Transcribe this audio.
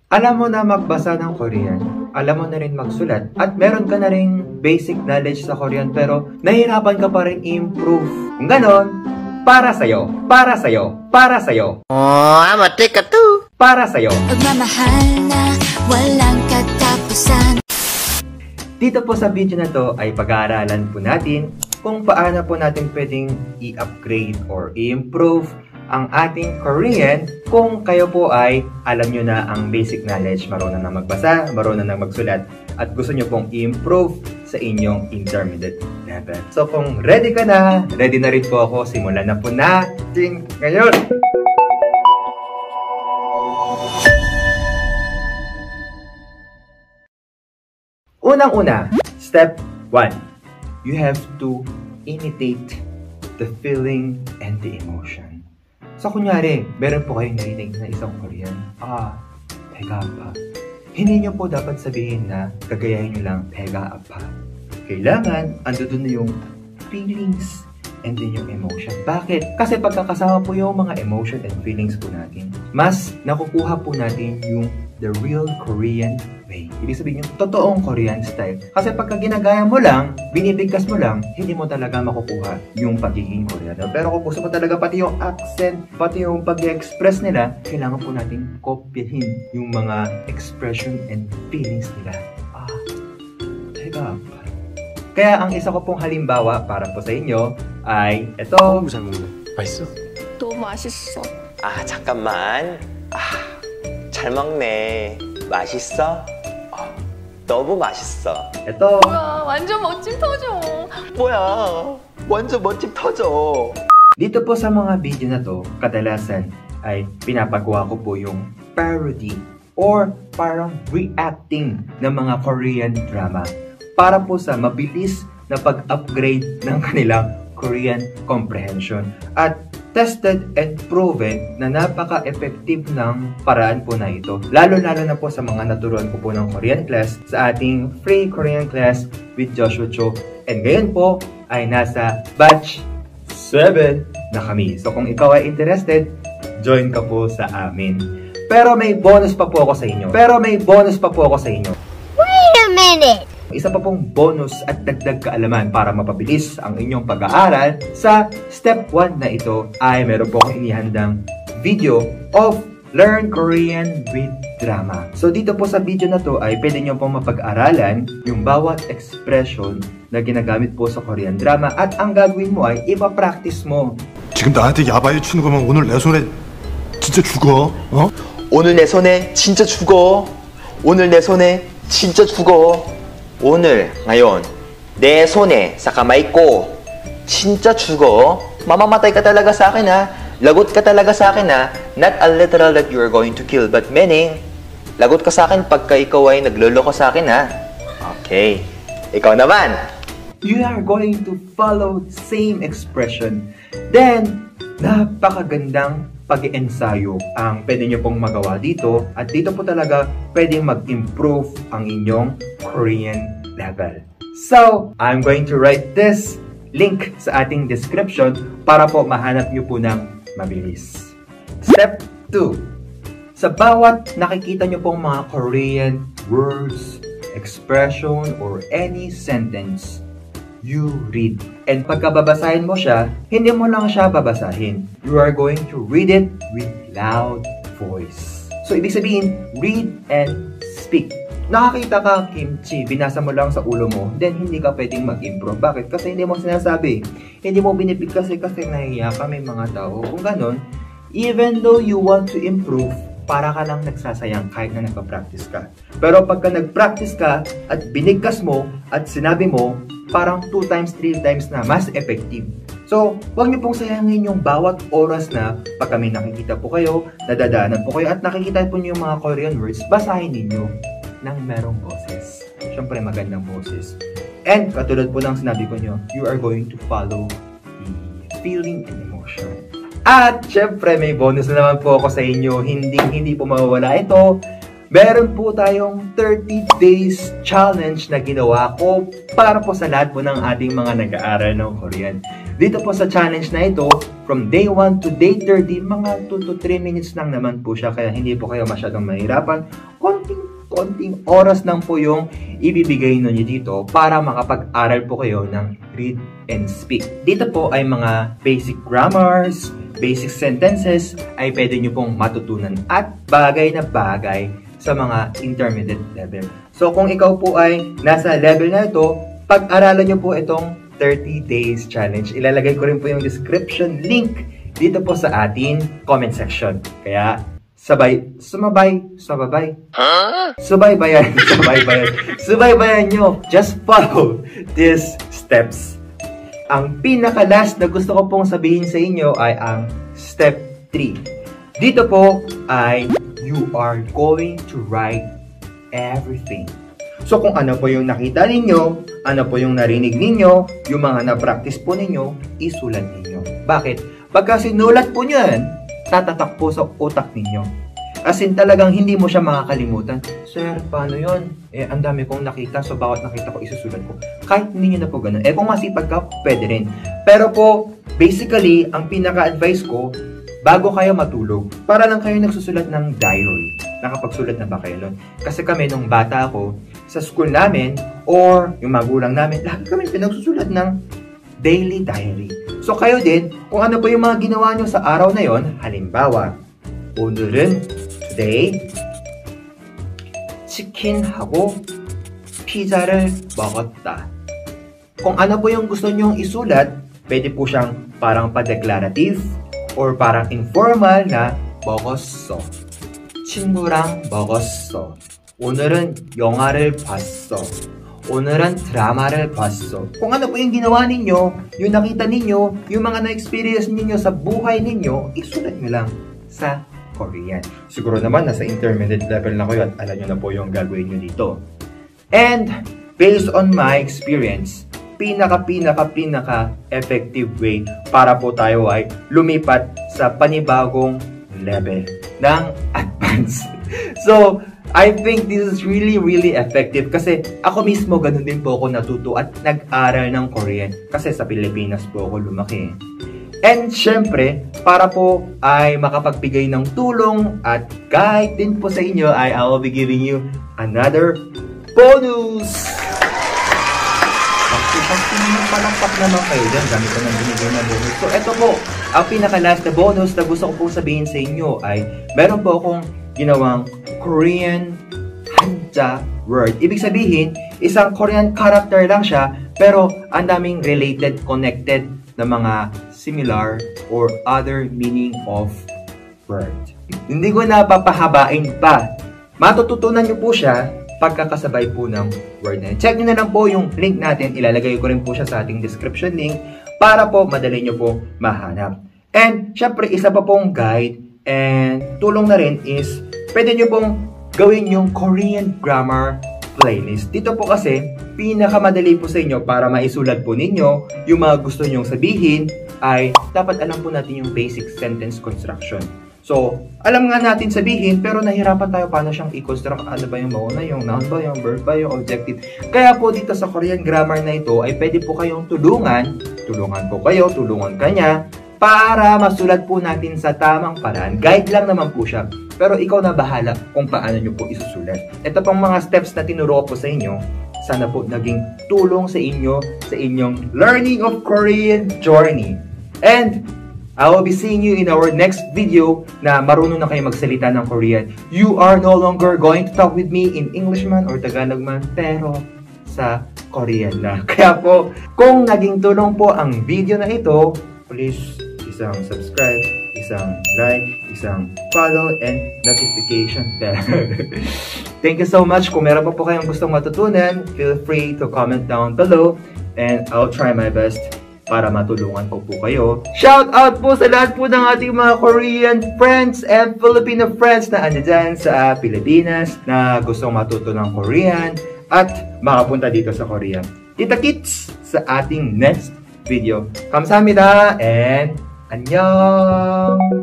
Alam mo na magbasa ng Korean, alam mo na rin magsulat, at meron ka na rin basic knowledge sa Korean pero nahihirapan ka pa rin improve. Kung ganon, para sa'yo, para sa'yo, para sa'yo. Matik ka to. Para sa'yo. Pagmamahal na walang katapusan. Dito po sa video na to ay pag-aaralan po natin kung paano po natin pwedeng i-upgrade or i-improve ang ating Korean kung kayo po ay alam nyo na ang basic knowledge, marunong na magbasa, marunong na magsulat, at gusto nyo pong i-improve sa inyong intermediate level. So kung ready ka na, ready na rin po ako, simulan na po natin ngayon! Unang-una, step 1. You have to imitate the feeling and the emotion. So, kunyari, meron po kayong narinig na isang Korean, pega apa. Hindi nyo po dapat sabihin na gagayahin nyo lang, pega apa. Kailangan, andun na yung feelings and then yung emotion. Bakit? Kasi pagkakasama po yung mga emotion and feelings po natin, mas nakukuha po natin yung the real Korean way. Ibig sabihin yung totoong Korean style. Kasi pagka ginagaya mo lang, binibigkas mo lang, hindi mo talaga makukuha yung pagiging Koreano. Pero kung gusto mo talaga pati yung accent, pati yung pag-express nila, kailangan po natin kopyahin yung mga expression and feelings nila. Teka. Kaya ang isa ko pong halimbawa para po sa inyo ay ito. 너무 잘 먹네. 맛있어? 너무 맛있어. 잠깐만. 잘 먹네. 맛있어? 너무 맛있어. Ito. 뭐야, 완전 멋짐 터져. 뭐야? 완전 멋짐 터져. Dito po sa mga video na to, kadalasan ay pinapagawa ko po yung parody or parang reacting ng mga Korean drama para po sa mabilis na pag-upgrade ng kanilang Korean comprehension. At tested and proven na napaka-effective ng paraan po na ito. Lalo-lalo na po sa mga naturuan ko po ng Korean class sa ating free Korean class with Joshua Cho. And ngayon po ay nasa batch 7 na kami. So kung ikaw ay interested, join ka po sa amin. Pero may bonus pa po ako sa inyo. Wait a minute! Isa pa pong bonus at dagdag kaalaman para mapabilis ang inyong pag-aaral sa step 1 na ito ay meron po akong inihandang video of Learn Korean with Drama. So dito po sa video na to ay pwede nyo pong mapag-aralan yung bawat expression na ginagamit po sa Korean drama at ang gagawin mo ay ipa-practice mo. 지금 나한테 야바이 추는 거면 오늘 내 손에 진짜 죽어. 오늘 내 손에 진짜 죽어. 오늘 내 손에 진짜 죽어. 오늘, ngayon, 내 손에 sa kamay ko, 진짜 죽어. Mamamatay ka talaga sa akin ha. Lagot ka talaga sa akin ha. Not a literal that you are going to kill, but meaning, lagot ka sa akin pagka ikaw ay nagloloko sa akin ha. Okay. Ikaw naman. You are going to follow the same expression. Then, napakagandang pag-ensayo ang pwede nyo pong magawa dito. At dito po talaga pwede mag-improve ang inyong Korean level. So, I'm going to write this link sa ating description para po mahanap nyo po ng mabilis. Step 2. Sa bawat nakikita nyo pong mga Korean words, expression, or any sentence, you read. And pagkababasahin mo siya, hindi mo lang siya babasahin. You are going to read it with loud voice. So, ibig sabihin, read and speak. Nakakita ka, kimchi, binasa mo lang sa ulo mo, then hindi ka pwedeng mag-improve. Bakit? Kasi hindi mo sinasabi. Hindi mo binibig kasi nahiya ka, may mga tao. Kung ganon, even though you want to improve, para ka lang nagsasayang kahit na nagpa-practice ka. Pero pagka nag-practice ka at binigkas mo at sinabi mo, parang 2 times, 3 times na mas effective. So, huwag niyo pong sayangin yung bawat oras na pag kami nakikita po kayo, nadadaanan po kayo at nakikita po niyo yung mga Korean words, basahin ninyo ng merong boses. Siyempre, magandang boses. And, katulad po ng sinabi ko nyo, you are going to follow the feeling and emotion. At syempre may bonus na naman po ako sa inyo, hindi po mawawala ito. Meron po tayong 30 days challenge na ginawa ko para po sa lahat po ng ating mga nag-aaral ng Korean. Dito po sa challenge na ito, from day 1 to day 30, mga 2 to 3 minutes lang naman po siya. Kaya hindi po kayo masyadong mahirapan. Konting oras lang po yung ibibigay ninyo dito para makapag-aral po kayo ng read and speak. Dito po ay mga basic grammars, basic sentences ay pwede nyo pong matutunan at bagay na bagay sa mga intermediate level. So kung ikaw po ay nasa level na ito, pag-aralan nyo po itong 30 days challenge. Ilalagay ko rin po yung description link dito po sa ating comment section. Kaya subaybayan nyo. Just follow these steps. Ang pinaka-last na gusto ko pong sabihin sa inyo ay ang step 3. Dito po ay you are going to write everything. So kung ano po yung nakita ninyo, ano po yung narinig ninyo, yung mga na-practice po ninyo, isulat ninyo. Bakit? Pagka sinulat po nyo yan, tatatak po sa utak ninyo. As in talagang hindi mo siya makakalimutan. Sir, paano yun? Ang dami kong nakita, so bawat nakita ko isusulat ko. Kahit hindi nyo na po ganun. Kung masipag ka, pwede rin. Pero po, basically, ang pinaka-advice ko, bago kayo matulog, para lang kayo nagsusulat ng diary. Nakapagsulat na ba kayo nun? Kasi kami, nung bata ako, sa school namin, or yung magulang namin, lagi kami pinagsusulat ng daily diary. So kayo din, kung ano po yung mga ginawa nyo sa araw na yon, halimbawa, 오늘은 today 치킨하고 피자를 먹었다. Kung ano po yung gusto nyong isulat, pwede po siyang parang pa-declarative or parang informal na 먹었어. 친구랑 먹었어. 오늘은 영화를 봤어. 오늘은 드라마를 봤어. Kung ano po yung ginawa ninyo, yung nakita ninyo, yung mga na-experience ninyo sa buhay ninyo, isulat nyo lang sa Korean. Siguro naman nasa intermediate level na kayo at alam nyo na po yung gagawin nyo dito. And based on my experience, pinaka effective way para po tayo ay lumipat sa panibagong level ng advance. So, I think this is really effective kasi ako mismo ganun din po ako natuto at nag-aral ng Korean kasi sa Pilipinas po ako lumaki. And syempre, para po ay makapagbigay ng tulong at guide din po sa inyo ay I will be giving you another bonus! Palakpak naman kayo dyan, gamit ko ng binigay na bonus. So, ito po, ang pinaka-last na bonus na gusto ko pong sabihin sa inyo ay meron po akong ginawang Korean hanja word. Ibig sabihin, isang Korean character lang siya, pero ang daming related, connected na mga similar or other meaning of word. Hindi ko na papahabain pa. Matututunan nyo po siya pagkakasabay po ng word na yun. Check nyo na lang po yung link natin. Ilalagay ko rin po siya sa ating description link para po madali nyo po mahanap. And syempre, isa pa pong guide and tulong na rin is pwede nyo pong gawin yung Korean grammar playlist. Dito po kasi, pinakamadali po sa inyo para maisulat po ninyo yung mga gusto nyong sabihin ay dapat alam po natin yung basic sentence construction. So, alam nga natin sabihin pero nahirapan tayo paano siyang i-construct. Ano ba yung mauna, yung noun ba, yung verb ba, yung objective. Kaya po dito sa Korean grammar na ito ay pwede po kayong tulungan po kayo, tulungan kanya para masulat po natin sa tamang paraan. Guide lang naman po siya. Pero ikaw na bahala kung paano nyo po isusulat. Ito pang mga steps na tinuro po sa inyo, sana po naging tulong sa inyo sa inyong learning of Korean journey. And I will be seeing you in our next video na marunong na kayo magsalita ng Korean. You are no longer going to talk with me in English man or Tagalog man, pero sa Korean na. Kaya po, kung naging tulong po ang video na ito, please isang subscribe, isang like, isang follow, and notification bell. Thank you so much. Kung meron pa po kayong gustong matutunan, feel free to comment down below and I'll try my best para matulungan ko po kayo. Shout out po sa lahat po ng ating mga Korean friends and Filipino friends na andyan sa Pilipinas na gustong matuto ng Korean at makapunta dito sa Korea. Kita-kits sa ating next video. 감사합니다 and 안녕!